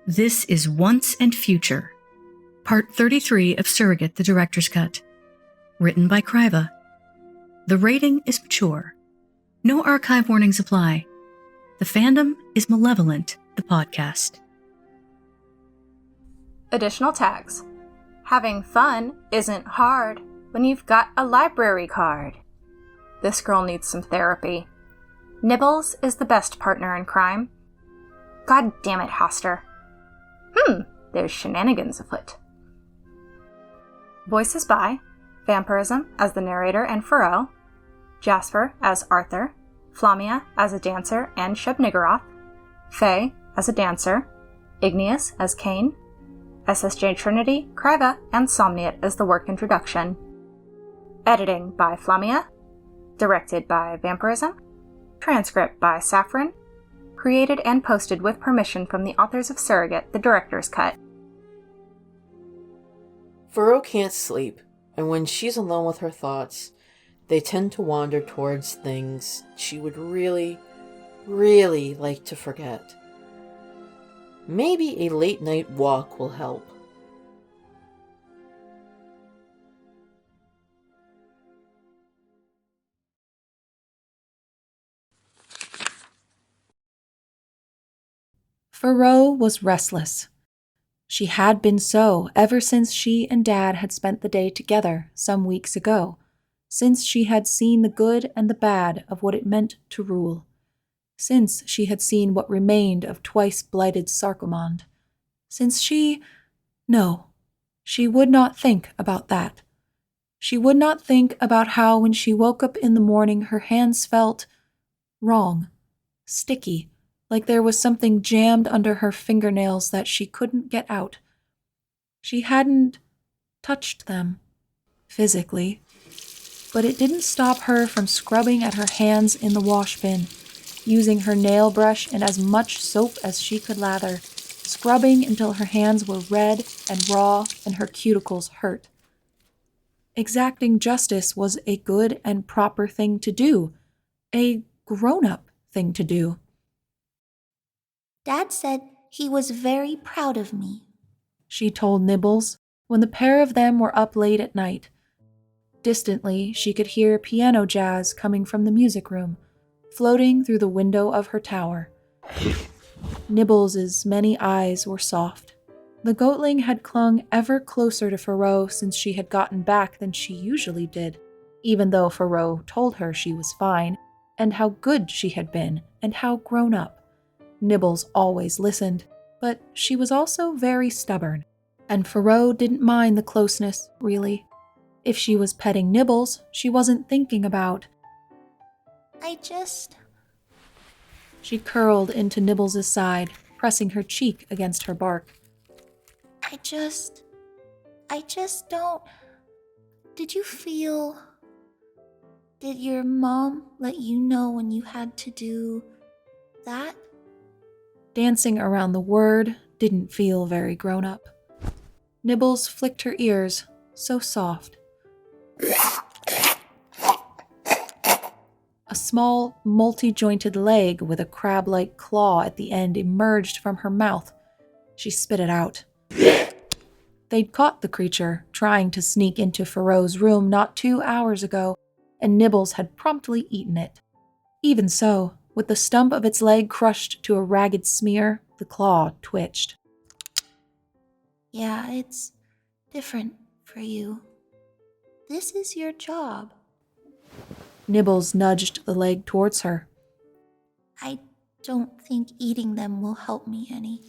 This is Once and Future, Part 33 of Surrogate, the Director's Cut. Written by Kraiva. The rating is mature. No archive warnings apply. The fandom is Malevolent, the podcast. Additional tags. Having fun isn't hard when you've got a library card. This girl needs some therapy. Nibbles is the best partner in crime. God damn it, Hoster. There's shenanigans afoot. Voices by Vmprsm as the narrator and Faroe, Jasper as Arthur, Flamia as a dancer and Shub-Niggurath, Fae as a dancer, Igneous as Kayne, SSJTrinity, Kraiva, and Somniate as the work introduction. Editing by Flamia, directed by Vmprsm, transcript by Saffron, created and posted with permission from the authors of Surrogate, the Director's Cut. Faroe can't sleep, and when she's alone with her thoughts, they tend to wander towards things she would really, really like to forget. Maybe a late-night walk will help. Faroe was restless. She had been so ever since she and Dad had spent the day together some weeks ago, since she had seen the good and the bad of what it meant to rule, since she had seen what remained of twice-blighted Sarkomand, since she would not think about that. She would not think about how when she woke up in the morning her hands felt wrong, sticky, like there was something jammed under her fingernails that she couldn't get out. She hadn't touched them, physically, but it didn't stop her from scrubbing at her hands in the wash bin, using her nail brush and as much soap as she could lather, scrubbing until her hands were red and raw and her cuticles hurt. Exacting justice was a good and proper thing to do, a grown-up thing to do. Dad said he was very proud of me, she told Nibbles when the pair of them were up late at night. Distantly, she could hear piano jazz coming from the music room, floating through the window of her tower. Nibbles' many eyes were soft. The goatling had clung ever closer to Faroe since she had gotten back than she usually did, even though Faroe told her she was fine, and how good she had been, and how grown up. Nibbles always listened, but she was also very stubborn, and Faroe didn't mind the closeness, really. If she was petting Nibbles, she wasn't thinking about. She curled into Nibbles' side, pressing her cheek against her bark. I just don't. Did your mom let you know when you had to do that? Dancing around the word didn't feel very grown-up. Nibbles flicked her ears, so soft. A small, multi-jointed leg with a crab-like claw at the end emerged from her mouth. She spit it out. They'd caught the creature, trying to sneak into Faroe's room not 2 hours ago, and Nibbles had promptly eaten it. Even so, with the stump of its leg crushed to a ragged smear, the claw twitched. Yeah, it's different for you. This is your job. Nibbles nudged the leg towards her. I don't think eating them will help me any.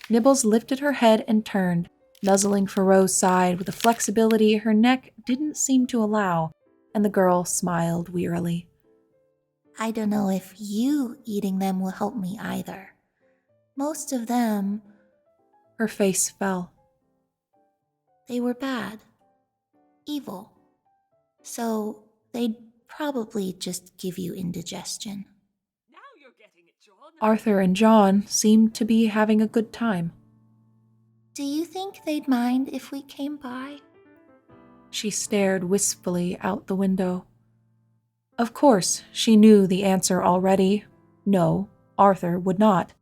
Nibbles lifted her head and turned, nuzzling Faroe's side with a flexibility her neck didn't seem to allow, and the girl smiled wearily. I don't know if you eating them will help me either. Most of them... Her face fell. They were bad. Evil. So they'd probably just give you indigestion. Now you're getting it, John. Arthur and John seemed to be having a good time. Do you think they'd mind if we came by? She stared wistfully out the window. Of course, she knew the answer already. No, Arthur would not.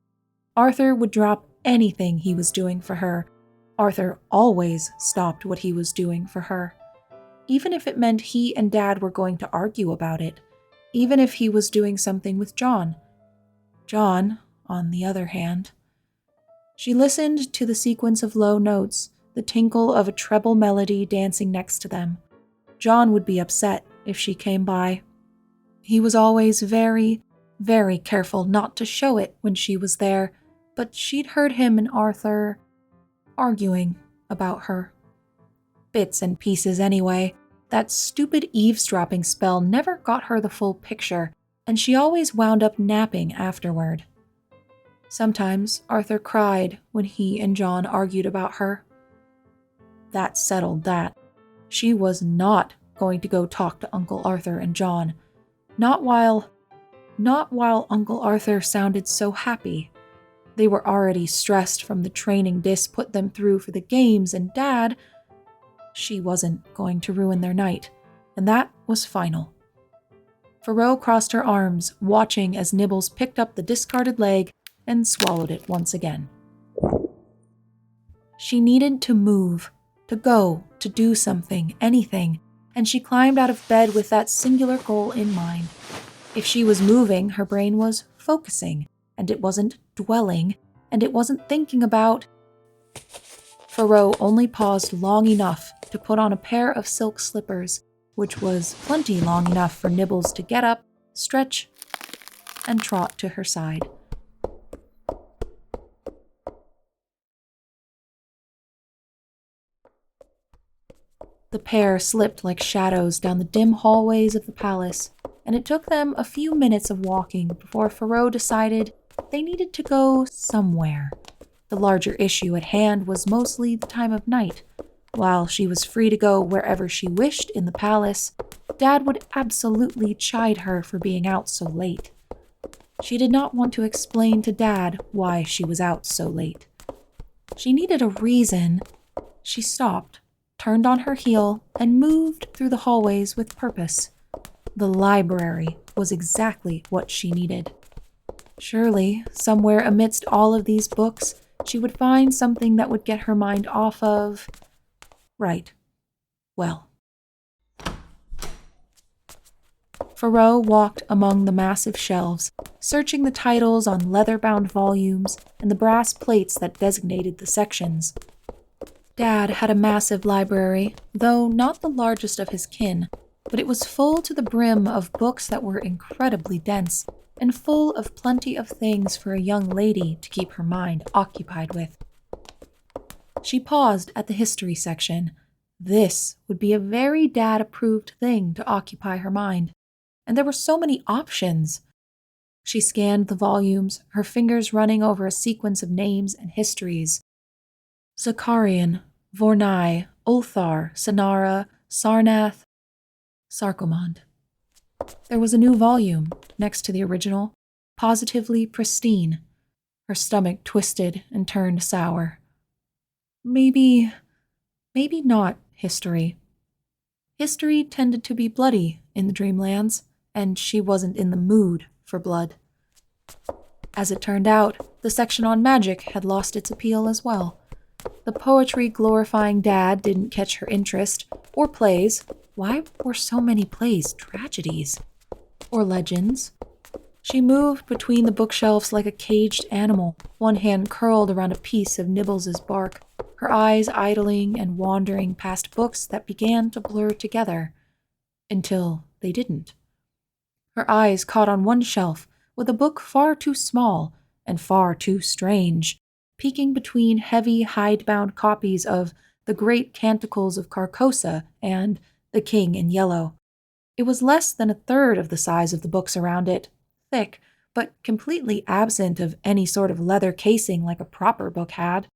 Arthur would drop anything he was doing for her, Arthur always stopped what he was doing for her. Even if it meant he and Dad were going to argue about it, even if he was doing something with John. John, on the other hand. She listened to the sequence of low notes, the tinkle of a treble melody dancing next to them. John would be upset if she came by. He was always very, very careful not to show it when she was there, but she'd heard him and Arthur arguing about her. Bits and pieces anyway. That stupid eavesdropping spell never got her the full picture, and she always wound up napping afterward. Sometimes Arthur cried when he and John argued about her. That settled that. She was not going to go talk to Uncle Arthur and John. Not while Uncle Arthur sounded so happy. They were already stressed from the training Dis put them through for the games, and Dad, she wasn't going to ruin their night, and that was final. Faroe crossed her arms, watching as Nibbles picked up the discarded leg and swallowed it once again. She needed to move, to go, to do something, anything, and she climbed out of bed with that singular goal in mind. If she was moving, her brain was focusing, and it wasn't dwelling, and it wasn't thinking about... Faroe only paused long enough to put on a pair of silk slippers, which was plenty long enough for Nibbles to get up, stretch, and trot to her side. The pair slipped like shadows down the dim hallways of the palace, and it took them a few minutes of walking before Faroe decided they needed to go somewhere. The larger issue at hand was mostly the time of night. While she was free to go wherever she wished in the palace, Dad would absolutely chide her for being out so late. She did not want to explain to Dad why she was out so late. She needed a reason. She stopped, turned on her heel, and moved through the hallways with purpose. The library was exactly what she needed. Surely, somewhere amidst all of these books, she would find something that would get her mind off of... Right. Well. Faroe walked among the massive shelves, searching the titles on leather-bound volumes and the brass plates that designated the sections. Dad had a massive library, though not the largest of his kin, but it was full to the brim of books that were incredibly dense, and full of plenty of things for a young lady to keep her mind occupied with. She paused at the history section. This would be a very Dad-approved thing to occupy her mind, and there were so many options. She scanned the volumes, her fingers running over a sequence of names and histories. Zakarian, Vornai, Ulthar, Sanara, Sarnath, Sarkomand. There was a new volume, next to the original, positively pristine. Her stomach twisted and turned sour. Maybe not history. History tended to be bloody in the Dreamlands, and she wasn't in the mood for blood. As it turned out, the section on magic had lost its appeal as well. The poetry glorifying Dad didn't catch her interest, or plays. Why were so many plays tragedies? Or legends? She moved between the bookshelves like a caged animal, one hand curled around a piece of Nibbles' bark, her eyes idling and wandering past books that began to blur together, until they didn't. Her eyes caught on one shelf with a book far too small and far too strange, peeking between heavy hide-bound copies of The Great Canticles of Carcosa and The King in Yellow. It was less than a third of the size of the books around it, thick, but completely absent of any sort of leather casing like a proper book had.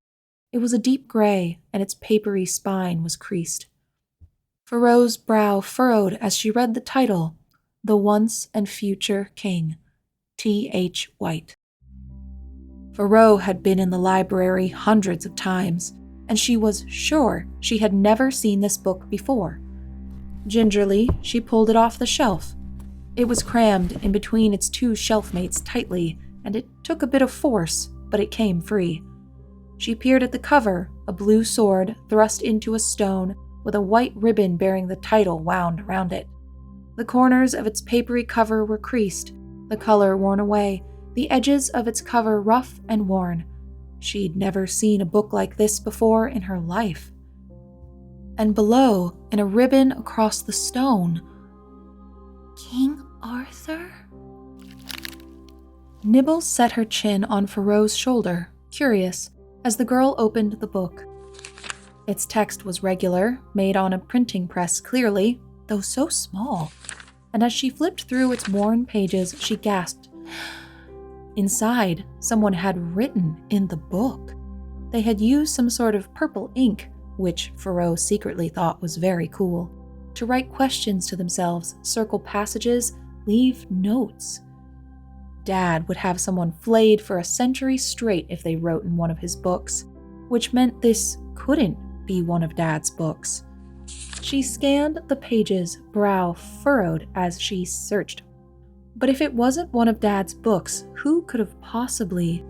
It was a deep gray, and its papery spine was creased. Faroe's brow furrowed as she read the title, The Once and Future King, T.H. White. Faroe had been in the library hundreds of times, and she was sure she had never seen this book before. Gingerly, she pulled it off the shelf. It was crammed in between its two shelf mates tightly, and it took a bit of force, but it came free. She peered at the cover, a blue sword thrust into a stone with a white ribbon bearing the title wound around it. The corners of its papery cover were creased, the color worn away, the edges of its cover rough and worn. She'd never seen a book like this before in her life. And below, in a ribbon across the stone, King Arthur? Nibbles set her chin on Faroe's shoulder, curious, as the girl opened the book. Its text was regular, made on a printing press clearly, though so small, and as she flipped through its worn pages, she gasped. Inside, someone had written in the book. They had used some sort of purple ink, which Faroe secretly thought was very cool, to write questions to themselves, circle passages, leave notes. Dad would have someone flayed for a century straight if they wrote in one of his books, which meant this couldn't be one of Dad's books. She scanned the pages, brow furrowed as she searched. But if it wasn't one of Dad's books, who could have possibly...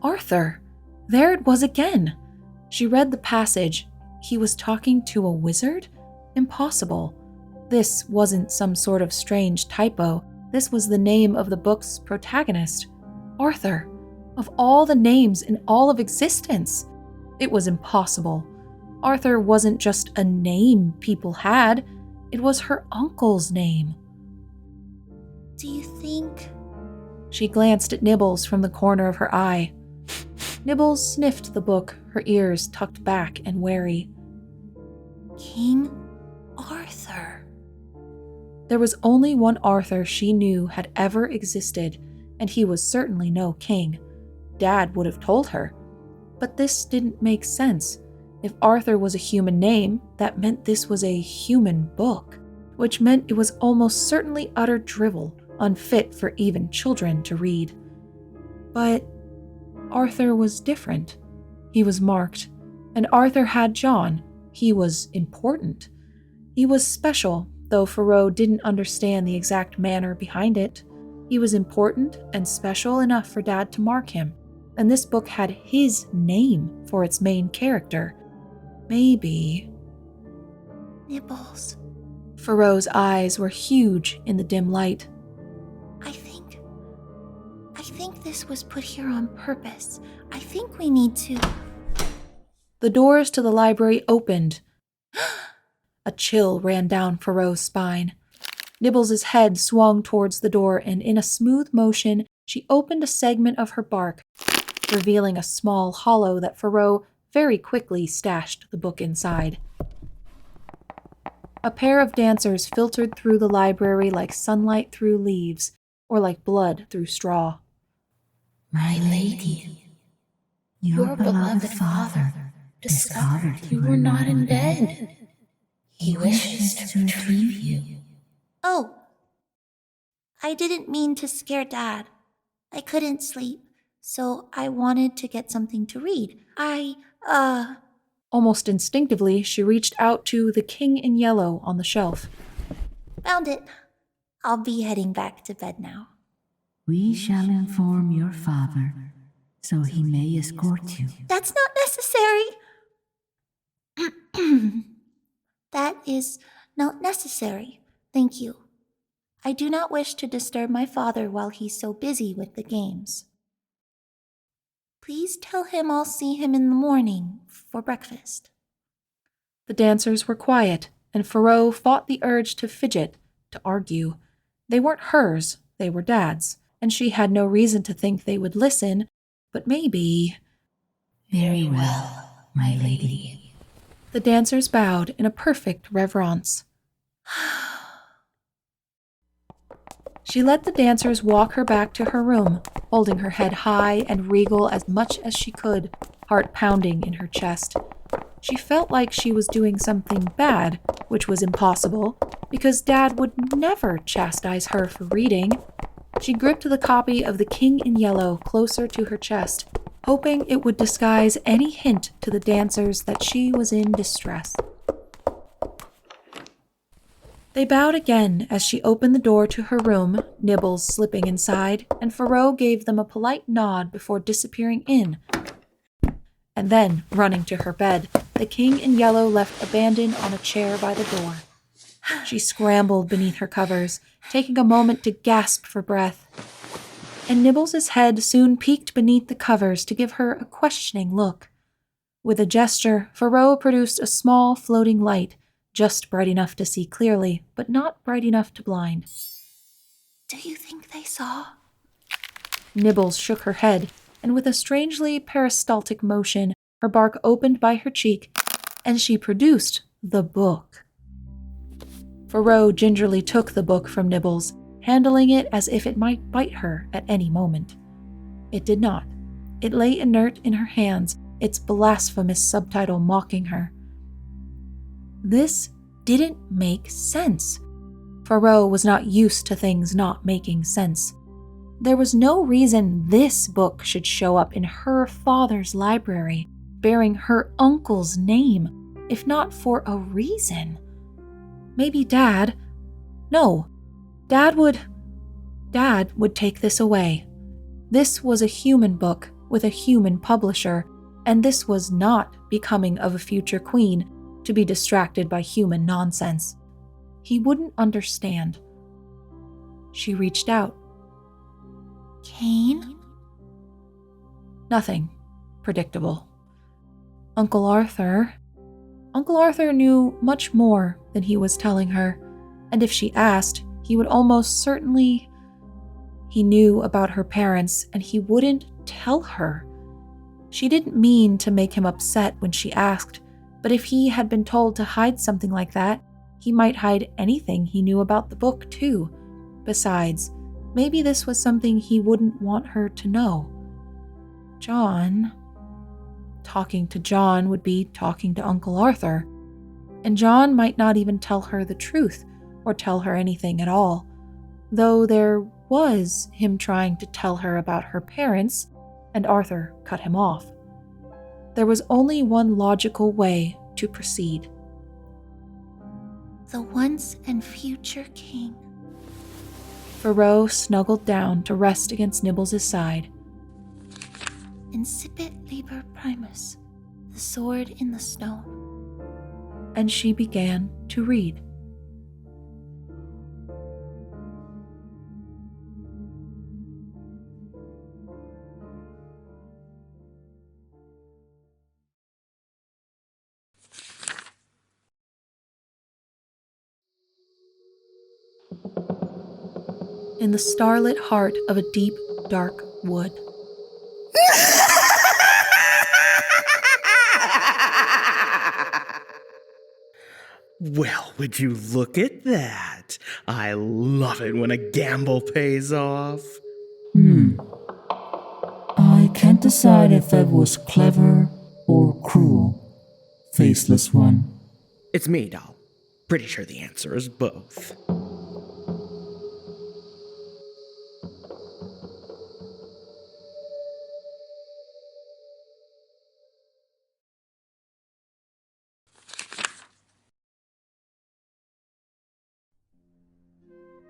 Arthur! There it was again! She read the passage. He was talking to a wizard? Impossible. This wasn't some sort of strange typo. This was the name of the book's protagonist, Arthur. Of all the names in all of existence, it was impossible. Arthur wasn't just a name people had, it was her uncle's name. Do you think... She glanced at Nibbles from the corner of her eye. Nibbles sniffed the book, her ears tucked back and wary. King Arthur? There was only one Arthur she knew had ever existed, and he was certainly no king. Dad would have told her. But this didn't make sense. If Arthur was a human name, that meant this was a human book, which meant it was almost certainly utter drivel, unfit for even children to read. But Arthur was different. He was marked, and Arthur had John. He was important. He was special, though Faroe didn't understand the exact manner behind it. He was important and special enough for Dad to mark him, and this book had his name for its main character. Maybe... Nibbles. Faroe's eyes were huge in the dim light. I think this was put here on purpose. I think we need to... The doors to the library opened. A chill ran down Faroe's spine. Nibbles' head swung towards the door, and in a smooth motion, she opened a segment of her bark, revealing a small hollow that Faroe very quickly stashed the book inside. A pair of dancers filtered through the library like sunlight through leaves, or like blood through straw. My lady, your beloved father discovered you were not in bed. He wishes to retrieve you. Oh, I didn't mean to scare Dad. I couldn't sleep, so I wanted to get something to read. Almost instinctively, she reached out to The King in Yellow on the shelf. Found it. I'll be heading back to bed now. We shall inform your father, so he may escort you. That's not necessary. That is not necessary. Thank you. I do not wish to disturb my father while he's so busy with the games. Please tell him I'll see him in the morning for breakfast. The dancers were quiet, and Faroe fought the urge to fidget, to argue. They weren't hers, they were Dad's, and she had no reason to think they would listen, but maybe... Very well, my lady. The dancers bowed in a perfect reverence. She let the dancers walk her back to her room, holding her head high and regal as much as she could, heart pounding in her chest. She felt like she was doing something bad, which was impossible, because Dad would never chastise her for reading. She gripped the copy of The King in Yellow closer to her chest, hoping it would disguise any hint to the dancers that she was in distress. They bowed again as she opened the door to her room, Nibbles slipping inside, and Faroe gave them a polite nod before disappearing in. And then, running to her bed, the king in yellow left abandoned on a chair by the door. She scrambled beneath her covers, taking a moment to gasp for breath. And Nibbles' head soon peeked beneath the covers to give her a questioning look. With a gesture, Faroe produced a small floating light, just bright enough to see clearly, but not bright enough to blind. Do you think they saw? Nibbles shook her head, and with a strangely peristaltic motion, her bark opened by her cheek, and she produced the book. Faroe gingerly took the book from Nibbles, handling it as if it might bite her at any moment. It did not. It lay inert in her hands, its blasphemous subtitle mocking her. This didn't make sense. Faroe was not used to things not making sense. There was no reason this book should show up in her father's library, bearing her uncle's name, if not for a reason. Maybe Dad would take this away. This was a human book with a human publisher, and this was not becoming of a future queen to be distracted by human nonsense. He wouldn't understand. She reached out. Kayne? Nothing. Predictable. Uncle Arthur knew much more than he was telling her, and if she asked, he would almost certainly. He knew about her parents, and he wouldn't tell her. She didn't mean to make him upset when she asked, but if he had been told to hide something like that, he might hide anything he knew about the book, too. Besides, maybe this was something he wouldn't want her to know. Talking to John would be talking to Uncle Arthur, and John might not even tell her the truth or tell her anything at all, though there was him trying to tell her about her parents, and Arthur cut him off. There was only one logical way to proceed. The once and future king. Faroe snuggled down to rest against Nibbles' side. Incipit liber primus, the sword in the stone. And she began to read. In the starlit heart of a deep, dark wood. Well, would you look at that? I love it when a gamble pays off. I can't decide if that was clever or cruel. Faceless one. It's me, doll. Pretty sure the answer is both.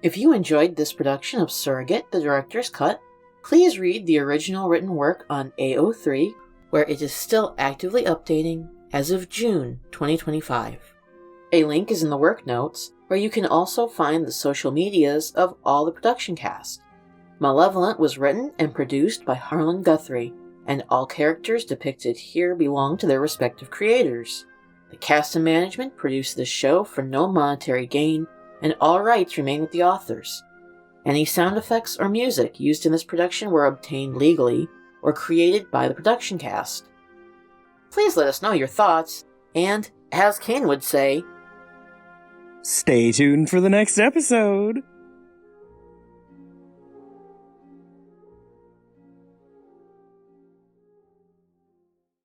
If you enjoyed this production of Surrogate, the Director's Cut, please read the original written work on AO3, where it is still actively updating as of June 2025. A link is in the work notes, where you can also find the social medias of all the production cast. Malevolent was written and produced by Harlan Guthrie, and all characters depicted here belong to their respective creators. The cast and management produced this show for no monetary gain, and all rights remain with the authors. Any sound effects or music used in this production were obtained legally or created by the production cast. Please let us know your thoughts, and, as Kayne would say, Stay tuned for the next episode.